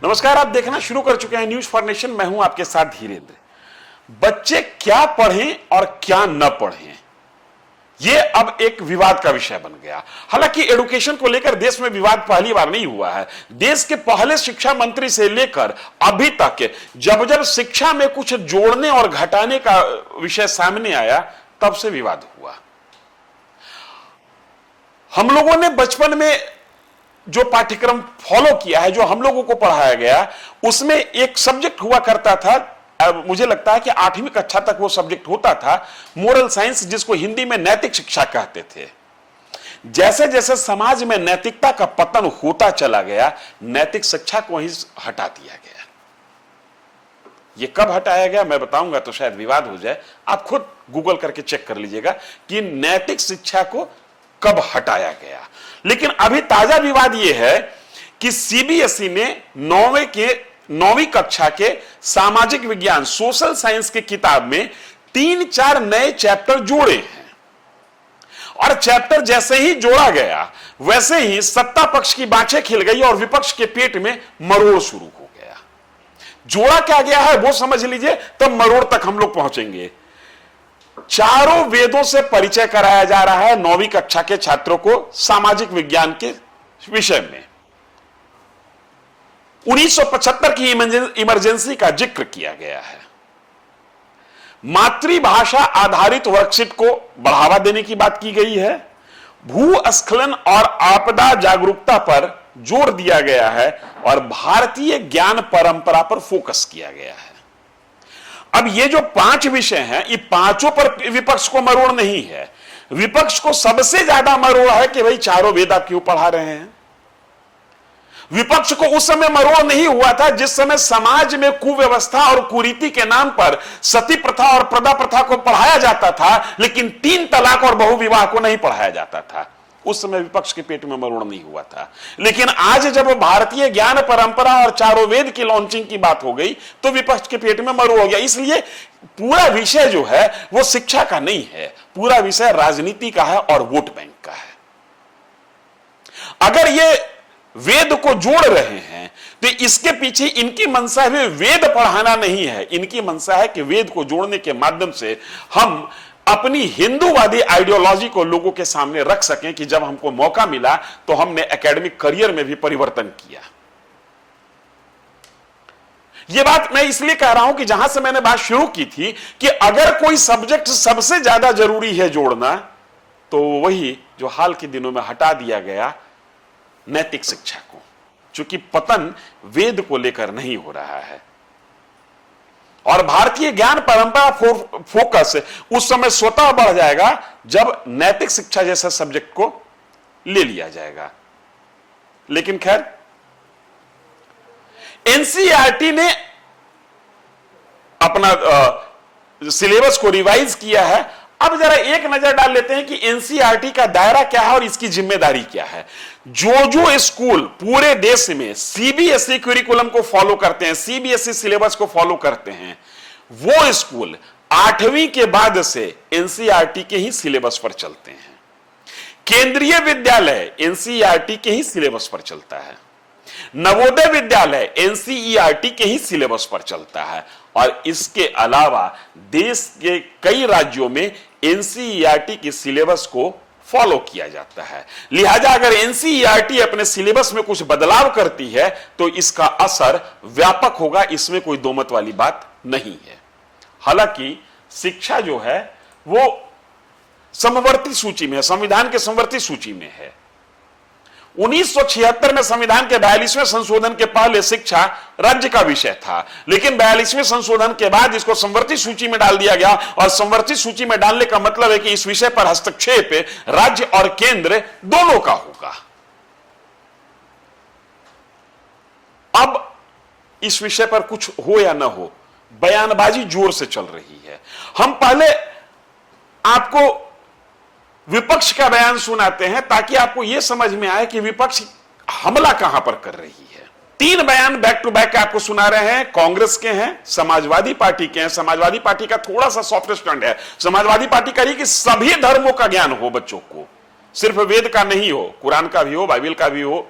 नमस्कार, आप देखना शुरू कर चुके हैं न्यूज फॉर नेशन। मैं हूं आपके साथ धीरेन्द्र। बच्चे क्या पढ़ें और क्या न पढ़ें, यह अब एक विवाद का विषय बन गया। हालांकि एजुकेशन को लेकर देश में विवाद पहली बार नहीं हुआ है। देश के पहले शिक्षा मंत्री से लेकर अभी तक जब जब शिक्षा में कुछ जोड़ने और घटाने का विषय सामने आया तब से विवाद हुआ। हम लोगों ने बचपन में जो पाठ्यक्रम फॉलो किया है, जो हम लोगों को पढ़ाया गया, उसमें एक सब्जेक्ट हुआ करता था, मुझे लगता है कि 8वीं कक्षा तक वो सब्जेक्ट होता था, मोरल साइंस, जिसको हिंदी में नैतिक शिक्षा कहते थे। जैसे जैसे समाज में नैतिकता का पतन होता चला गया, नैतिक शिक्षा को ही हटा दिया गया। ये कब हटाया गया मैं बताऊंगा तो शायद विवाद हो जाए, आप खुद गूगल करके चेक कर लीजिएगा कि नैतिक शिक्षा को कब हटाया गया। लेकिन अभी ताजा विवाद यह है कि सीबीएसई ने 9वीं कक्षा के सामाजिक विज्ञान सोशल साइंस की किताब में 3-4 नए चैप्टर जोड़े हैं। और चैप्टर जैसे ही जोड़ा गया वैसे ही सत्ता पक्ष की बाँछें खिल गई और विपक्ष के पेट में मरोड़ शुरू हो गया। जोड़ा क्या गया है वो समझ लीजिए, तब मरोड़ तक हम लोग पहुंचेंगे। चारों वेदों से परिचय कराया जा रहा है 9वीं कक्षा के छात्रों को सामाजिक विज्ञान के विषय में। 1975 की इमरजेंसी का जिक्र किया गया है। मातृभाषा आधारित वर्कशीट को बढ़ावा देने की बात की गई है। भूस्खलन और आपदा जागरूकता पर जोर दिया गया है और भारतीय ज्ञान परंपरा पर फोकस किया गया है। अब ये जो 5 विषय हैं, ये पांचों पर विपक्ष को मरोड़ नहीं है। विपक्ष को सबसे ज्यादा मरोड़ है कि भाई चारों वेद आप क्यों पढ़ा रहे हैं। विपक्ष को उस समय मरोड़ नहीं हुआ था जिस समय समाज में कुव्यवस्था और कुरीति के नाम पर सती प्रथा और प्रदा प्रथा को पढ़ाया जाता था, लेकिन 3 तलाक और बहुविवाह को नहीं पढ़ाया जाता था। उस समय विपक्ष के पेट में मरोड़ नहीं हुआ था। लेकिन आज जब भारतीय ज्ञान परंपरा और चारों वेद की लॉन्चिंग की बात हो गई तो विपक्ष के पेट में मरोड़ हो गया। इसलिए पूरा विषय जो है वो शिक्षा का नहीं है, पूरा विषय राजनीति का है और वोट बैंक का है। अगर ये वेद को जोड़ रहे हैं तो इसके पीछे इनकी मंशा भी वेद पढ़ाना नहीं है। इनकी मंशा है कि वेद को जोड़ने के माध्यम से हम अपनी हिंदूवादी आइडियोलॉजी को लोगों के सामने रख सकें कि जब हमको मौका मिला तो हमने एकेडमिक करियर में भी परिवर्तन किया। यह बात मैं इसलिए कह रहा हूं कि जहां से मैंने बात शुरू की थी कि अगर कोई सब्जेक्ट सबसे ज्यादा जरूरी है जोड़ना, तो वही जो हाल के दिनों में हटा दिया गया नैतिक शिक्षा को, चूंकि पतन वेद को लेकर नहीं हो रहा है और भारतीय ज्ञान परंपरा फोकस उस समय स्वतः बढ़ जाएगा जब नैतिक शिक्षा जैसे सब्जेक्ट को ले लिया जाएगा। लेकिन खैर, एनसीईआरटी ने अपना सिलेबस को रिवाइज किया है। अब जरा एक नजर डाल लेते हैं कि एनसीईआरटी का दायरा क्या है और इसकी जिम्मेदारी क्या है। जो स्कूल पूरे देश में सीबीएसई करिकुलम को फॉलो करते हैं, सीबीएसई सिलेबस को फॉलो करते हैं, वो स्कूल 8वीं के बाद से एनसीईआरटी के ही सिलेबस पर चलते हैं। केंद्रीय विद्यालय एनसीईआरटी के ही सिलेबस पर चलता है। नवोदय विद्यालय एनसीईआरटी के ही सिलेबस पर चलता है और इसके अलावा देश के कई राज्यों में एनसीईआरटी के सिलेबस को फॉलो किया जाता है। लिहाजा अगर एनसीईआरटी अपने सिलेबस में कुछ बदलाव करती है तो इसका असर व्यापक होगा, इसमें कोई दो मत वाली बात नहीं है। हालांकि शिक्षा जो है वो समवर्ती सूची में है, संविधान के समवर्ती सूची में है। 1976 में संविधान के 42वें संशोधन के पहले शिक्षा राज्य का विषय था, लेकिन 42वें संशोधन के बाद इसको संवर्ती सूची में डाल दिया गया और संवर्ती सूची में डालने का मतलब है कि इस विषय पर हस्तक्षेप राज्य और केंद्र दोनों का होगा। अब इस विषय पर कुछ हो या ना हो, बयानबाजी जोर से चल रही है। हम पहले आपको विपक्ष का बयान सुनाते हैं ताकि आपको यह समझ में आए कि विपक्ष हमला कहां पर कर रही है। 3 बयान बैक टू बैक आपको सुना रहे हैं। कांग्रेस के हैं, समाजवादी पार्टी के हैं। समाजवादी पार्टी का थोड़ा सा सॉफ्ट स्टैंड है। समाजवादी पार्टी कह रही है कि सभी धर्मों का ज्ञान हो बच्चों को, सिर्फ वेद का नहीं हो, कुरान का भी हो, बाइबल का भी हो,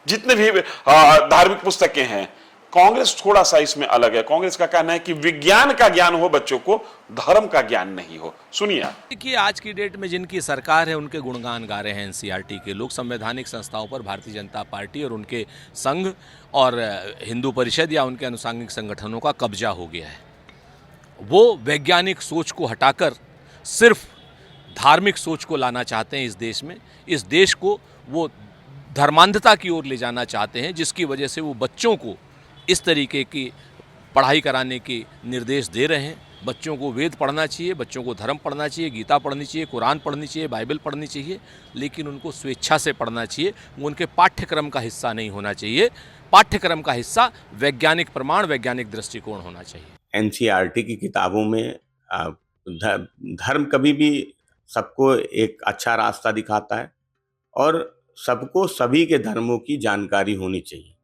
जितने भी धार्मिक पुस्तकें हैं कांग्रेस थोड़ा सा इसमें अलग है। कांग्रेस का कहना है कि विज्ञान का ज्ञान हो बच्चों को, धर्म का ज्ञान नहीं हो। सुनिए आप। देखिए, आज की डेट में जिनकी सरकार है उनके गुणगान गा रहे हैं एनसीईआरटी के लोग। संवैधानिक संस्थाओं पर भारतीय जनता पार्टी और उनके संघ और हिंदू परिषद या उनके अनुषंगिक संगठनों का कब्जा हो गया है। वो वैज्ञानिक सोच को हटाकर सिर्फ धार्मिक सोच को लाना चाहते हैं इस देश में। इस देश को वो धर्मांधता की ओर ले जाना चाहते हैं, जिसकी वजह से वो बच्चों को इस तरीके की पढ़ाई कराने के निर्देश दे रहे हैं। बच्चों को वेद पढ़ना चाहिए, बच्चों को धर्म पढ़ना चाहिए, गीता पढ़नी चाहिए, कुरान पढ़नी चाहिए, बाइबल पढ़नी चाहिए, लेकिन उनको स्वेच्छा से पढ़ना चाहिए। वो उनके पाठ्यक्रम का हिस्सा नहीं होना चाहिए। पाठ्यक्रम का हिस्सा वैज्ञानिक प्रमाण, वैज्ञानिक दृष्टिकोण होना चाहिए। एनसीईआरटी की किताबों में धर्म कभी भी सबको एक अच्छा रास्ता दिखाता है और सबको सभी के धर्मों की जानकारी होनी चाहिए।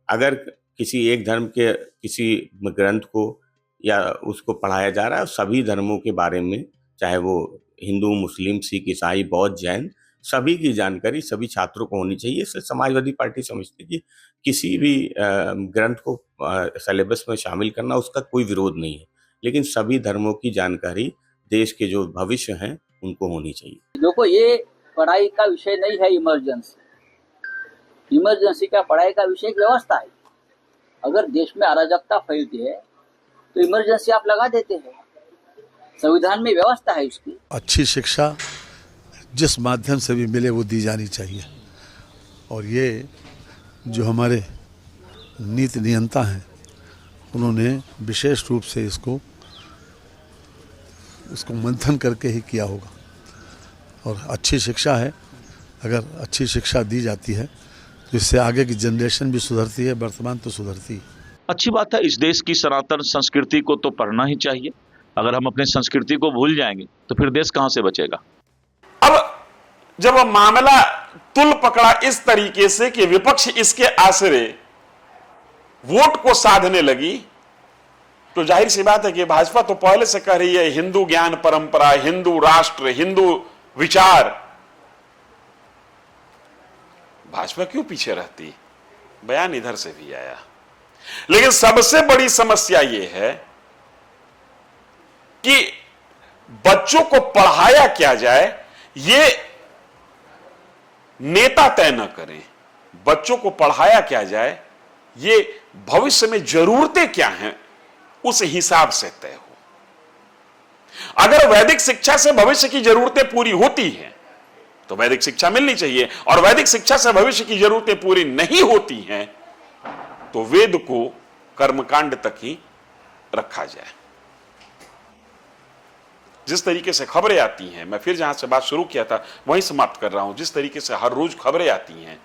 अगर किसी एक धर्म के किसी ग्रंथ को या उसको पढ़ाया जा रहा है, सभी धर्मों के बारे में, चाहे वो हिंदू, मुस्लिम, सिख, ईसाई, बौद्ध, जैन, सभी की जानकारी सभी छात्रों को होनी चाहिए। इसलिए समाजवादी पार्टी समझती है कि किसी भी ग्रंथ को सिलेबस में शामिल करना उसका कोई विरोध नहीं है, लेकिन सभी धर्मों की जानकारी देश के जो भविष्य हैं उनको होनी चाहिए। देखो, ये पढ़ाई का विषय नहीं है इमरजेंसी। इमरजेंसी का पढ़ाई का विषय एक व्यवस्था है। अगर देश में अराजकता फैलती है तो इमरजेंसी आप लगा देते हैं। संविधान में व्यवस्था है इसकी। अच्छी शिक्षा जिस माध्यम से भी मिले वो दी जानी चाहिए, और ये जो हमारे नीति नियंता हैं उन्होंने विशेष रूप से इसको मंथन करके ही किया होगा। और अच्छी शिक्षा है, अगर अच्छी शिक्षा दी जाती है तो इससे आगे की जनरेशन भी सुधरती है, वर्तमान तो सुधरती है। अच्छी बात है, इस देश की सनातन संस्कृति को तो पढ़ना ही चाहिए। अगर हम अपनी संस्कृति को भूल जाएंगे तो फिर देश कहां से बचेगा। अब जब मामला तुल पकड़ा इस तरीके से कि विपक्ष इसके आसरे वोट को साधने लगी, तो जाहिर सी बात है कि भाजपा तो पहले से कह रही है हिंदू ज्ञान परंपरा, हिंदू राष्ट्र, हिंदू विचार। भाजपा क्यों पीछे रहती? बयान इधर से भी आया। लेकिन सबसे बड़ी समस्या यह है कि बच्चों को पढ़ाया क्या जाए, यह नेता तय न करें। बच्चों को पढ़ाया क्या जाए, यह भविष्य में जरूरतें क्या हैं उस हिसाब से तय हो। अगर वैदिक शिक्षा से भविष्य की जरूरतें पूरी होती हैं तो वैदिक शिक्षा मिलनी चाहिए, और वैदिक शिक्षा से भविष्य की जरूरतें पूरी नहीं होती हैं तो वेद को कर्मकांड तक ही रखा जाए। जिस तरीके से खबरें आती हैं, मैं फिर जहां से बात शुरू किया था वहीं समाप्त कर रहा हूं, जिस तरीके से हर रोज खबरें आती हैं,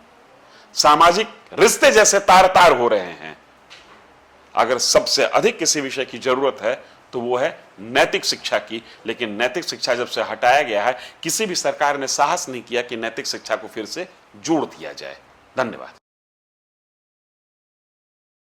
सामाजिक रिश्ते जैसे तार तार हो रहे हैं। अगर सबसे अधिक किसी विषय की जरूरत है तो वो है नैतिक शिक्षा की। लेकिन नैतिक शिक्षा जब से हटाया गया है, किसी भी सरकार ने साहस नहीं किया कि नैतिक शिक्षा को फिर से जोड़ दिया जाए। धन्यवाद।